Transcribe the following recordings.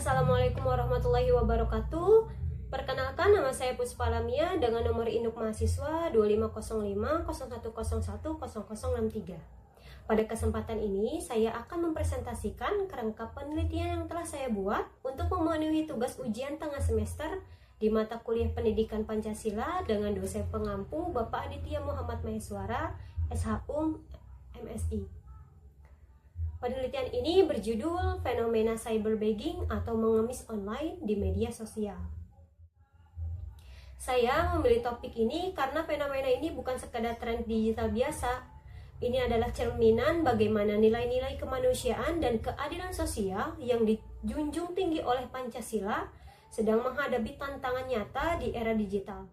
Assalamualaikum warahmatullahi wabarakatuh. Perkenalkan, nama saya Puspa Lamia dengan nomor induk mahasiswa 250501010063. Pada kesempatan ini, saya akan mempresentasikan kerangka penelitian yang telah saya buat untuk memenuhi tugas ujian tengah semester di mata kuliah Pendidikan Pancasila dengan dosen pengampu Bapak Aditya Muhammad Maheswara, SHUM, MSI. Penelitian ini berjudul Fenomena Cyberbegging atau mengemis online di media sosial. Saya memilih topik ini karena fenomena ini bukan sekadar tren digital biasa. Ini adalah cerminan bagaimana nilai-nilai kemanusiaan dan keadilan sosial yang dijunjung tinggi oleh Pancasila sedang menghadapi tantangan nyata di era digital.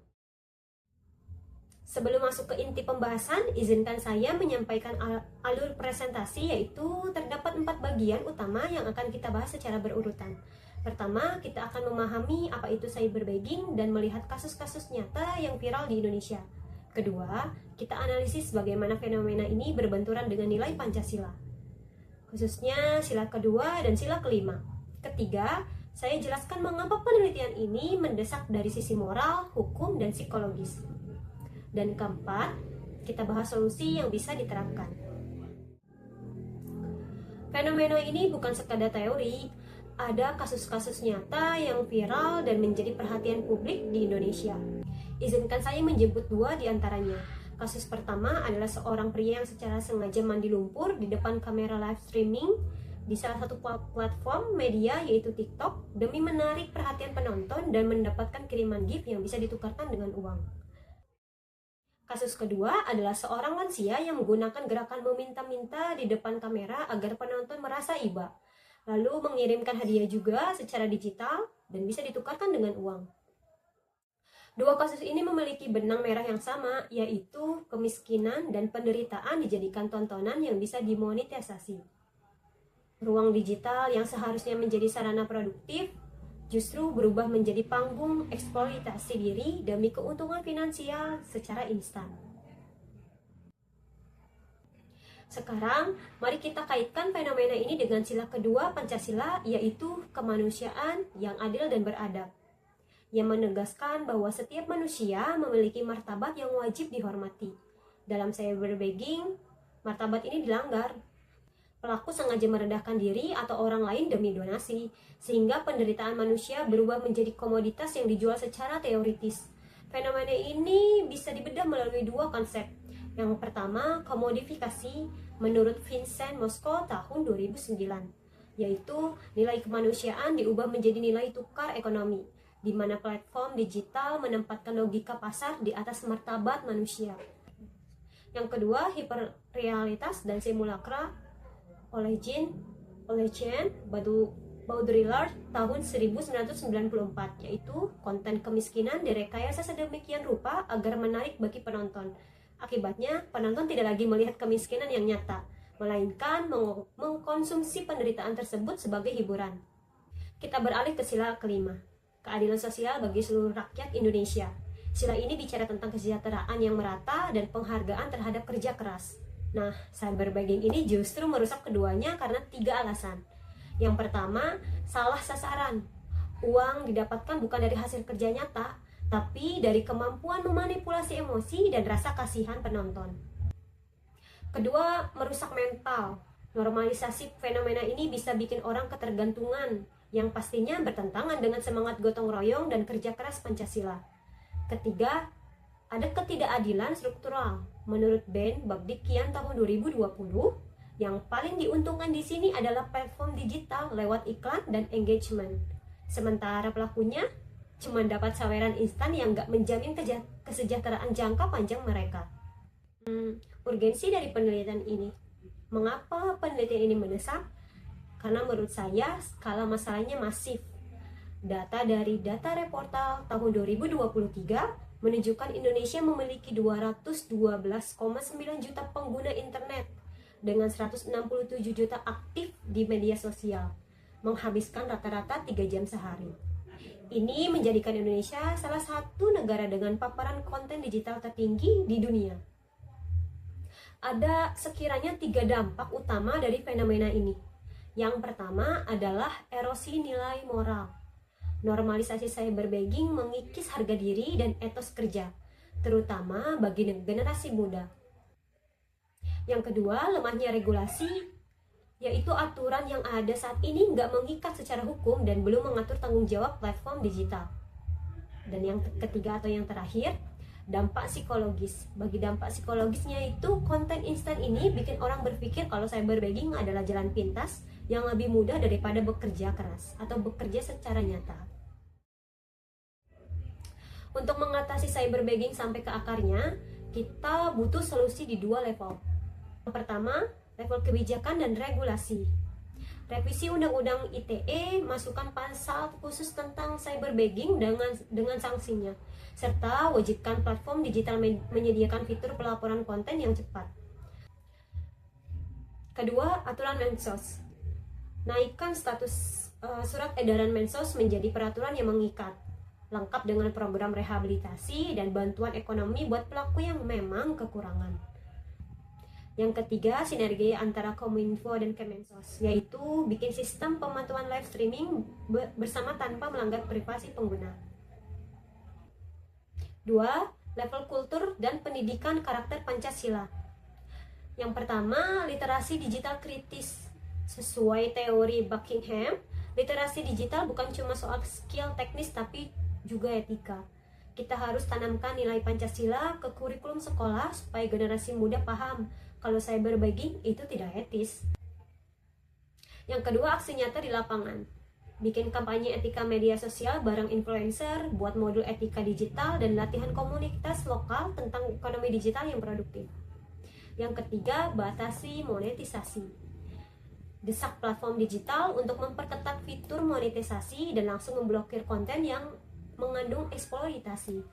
Sebelum masuk ke inti pembahasan, izinkan saya menyampaikan alur presentasi, yaitu terdapat 4 bagian utama yang akan kita bahas secara berurutan. Pertama, kita akan memahami apa itu cyberbegging dan melihat kasus-kasus nyata yang viral di Indonesia. Kedua, kita analisis bagaimana fenomena ini berbenturan dengan nilai Pancasila, khususnya sila kedua dan sila kelima. Ketiga, saya jelaskan mengapa penelitian ini mendesak dari sisi moral, hukum, dan psikologis. Dan keempat, kita bahas solusi yang bisa diterapkan. Fenomena ini bukan sekadar teori, ada kasus-kasus nyata yang viral dan menjadi perhatian publik di Indonesia. Izinkan saya menyebut 2 di antaranya. Kasus pertama adalah seorang pria yang secara sengaja mandi lumpur di depan kamera live streaming di salah satu platform media yaitu TikTok demi menarik perhatian penonton dan mendapatkan kiriman gift yang bisa ditukarkan dengan uang. Kasus kedua adalah seorang lansia yang menggunakan gerakan meminta-minta di depan kamera agar penonton merasa iba, lalu mengirimkan hadiah juga secara digital dan bisa ditukarkan dengan uang. 2 kasus ini memiliki benang merah yang sama, yaitu kemiskinan dan penderitaan dijadikan tontonan yang bisa dimonetisasi. Ruang digital yang seharusnya menjadi sarana produktif justru berubah menjadi panggung eksploitasi diri demi keuntungan finansial secara instan. Sekarang, mari kita kaitkan fenomena ini dengan sila kedua Pancasila, yaitu kemanusiaan yang adil dan beradab, yang menegaskan bahwa setiap manusia memiliki martabat yang wajib dihormati. Dalam cyberbegging, martabat ini dilanggar. Pelaku sengaja merendahkan diri atau orang lain demi donasi, sehingga penderitaan manusia berubah menjadi komoditas yang dijual secara teoritis. Fenomena ini bisa dibedah melalui 2 konsep. Yang pertama, komodifikasi menurut Vincent Mosco tahun 2009, yaitu nilai kemanusiaan diubah menjadi nilai tukar ekonomi, di mana platform digital menempatkan logika pasar di atas martabat manusia. Yang kedua, hiperrealitas dan simulakra oleh Jean Baudrillard tahun 1994, yaitu konten kemiskinan direkayasa sedemikian rupa agar menarik bagi penonton. Akibatnya, penonton tidak lagi melihat kemiskinan yang nyata, melainkan mengkonsumsi penderitaan tersebut sebagai hiburan. Kita beralih ke sila kelima, keadilan sosial bagi seluruh rakyat Indonesia. Sila ini bicara tentang kesejahteraan yang merata dan penghargaan terhadap kerja keras. Nah, cyberbegging ini justru merusak keduanya karena 3 alasan. Yang pertama, salah sasaran. Uang didapatkan bukan dari hasil kerja nyata, tapi dari kemampuan memanipulasi emosi dan rasa kasihan penonton. Kedua, merusak mental. Normalisasi fenomena ini bisa bikin orang ketergantungan, yang pastinya bertentangan dengan semangat gotong royong dan kerja keras Pancasila. Ketiga, ada ketidakadilan struktural. Menurut Ben Bagdikian tahun 2020, yang paling diuntungkan di sini adalah platform digital lewat iklan dan engagement. Sementara pelakunya cuma dapat saweran instan yang nggak menjamin kesejahteraan jangka panjang mereka. Urgensi dari penelitian ini. Mengapa penelitian ini mendesak? Karena menurut saya skala masalahnya masif. Data dari Data Reportal tahun 2023 menunjukkan Indonesia memiliki 212,9 juta pengguna internet dengan 167 juta aktif di media sosial, menghabiskan rata-rata 3 jam sehari. Ini menjadikan Indonesia salah satu negara dengan paparan konten digital tertinggi di dunia. Ada sekiranya 3 dampak utama dari fenomena ini. Yang pertama adalah erosi nilai moral. Normalisasi cyberbullying mengikis harga diri dan etos kerja, terutama bagi generasi muda. Yang kedua, lemahnya regulasi, yaitu aturan yang ada saat ini nggak mengikat secara hukum dan belum mengatur tanggung jawab platform digital. Dan yang ketiga atau yang terakhir, dampak psikologis. Bagi dampak psikologisnya itu, konten instan ini bikin orang berpikir kalau cyberbullying adalah jalan pintas yang lebih mudah daripada bekerja keras atau bekerja secara nyata. Untuk mengatasi cyberbullying sampai ke akarnya, kita butuh solusi di 2 level. Yang pertama, level kebijakan dan regulasi. Revisi Undang-Undang ITE masukkan pasal khusus tentang cyberbullying dengan sanksinya, serta wajibkan platform digital menyediakan fitur pelaporan konten yang cepat. Kedua, aturan Mensos. Naikkan status surat edaran Mensos menjadi peraturan yang mengikat, lengkap dengan program rehabilitasi dan bantuan ekonomi buat pelaku yang memang kekurangan. Yang ketiga, sinergi antara Kominfo dan Kemensos, yaitu bikin sistem pemantauan live streaming bersama tanpa melanggar privasi pengguna. 2. Level kultur dan pendidikan karakter Pancasila. Yang pertama, literasi digital kritis. Sesuai teori Buckingham, literasi digital bukan cuma soal skill teknis tapi juga etika. Kita harus tanamkan nilai Pancasila ke kurikulum sekolah supaya generasi muda paham kalau cyberbullying itu tidak etis. Yang kedua, aksi nyata di lapangan. Bikin kampanye etika media sosial bareng influencer, buat modul etika digital, dan latihan komunitas lokal tentang ekonomi digital yang produktif. Yang ketiga, batasi monetisasi. Desak platform digital untuk memperketat fitur monetisasi dan langsung memblokir konten yang mengandung eksploitasi.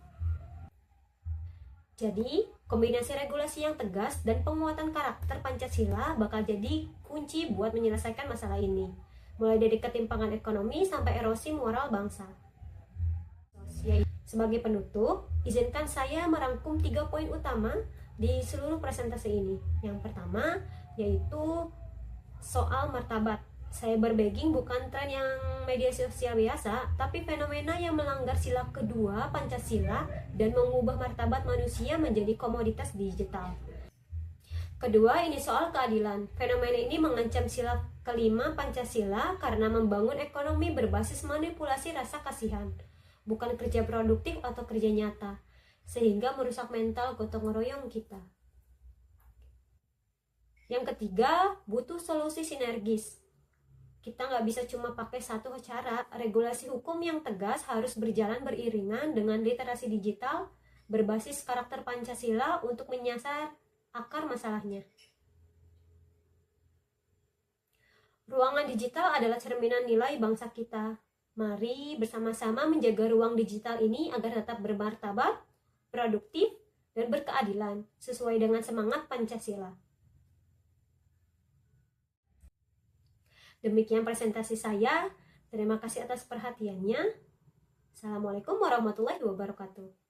Jadi, kombinasi regulasi yang tegas dan penguatan karakter Pancasila bakal jadi kunci buat menyelesaikan masalah ini, mulai dari ketimpangan ekonomi sampai erosi moral bangsa. Sebagai penutup, izinkan saya merangkum 3 poin utama di seluruh presentasi ini. Yang pertama, yaitu soal martabat. Cyberbullying bukan tren yang media sosial biasa, tapi fenomena yang melanggar sila kedua Pancasila dan mengubah martabat manusia menjadi komoditas digital. Kedua, ini soal keadilan. Fenomena ini mengancam sila kelima Pancasila karena membangun ekonomi berbasis manipulasi rasa kasihan, bukan kerja produktif atau kerja nyata, sehingga merusak mental gotong royong kita. Yang ketiga, butuh solusi sinergis. Kita nggak bisa cuma pakai satu cara. Regulasi hukum yang tegas harus berjalan beriringan dengan literasi digital berbasis karakter Pancasila untuk menyasar akar masalahnya. Ruangan digital adalah cerminan nilai bangsa kita. Mari bersama-sama menjaga ruang digital ini agar tetap bermartabat, produktif, dan berkeadilan sesuai dengan semangat Pancasila. Demikian presentasi saya. Terima kasih atas perhatiannya. Assalamualaikum warahmatullahi wabarakatuh.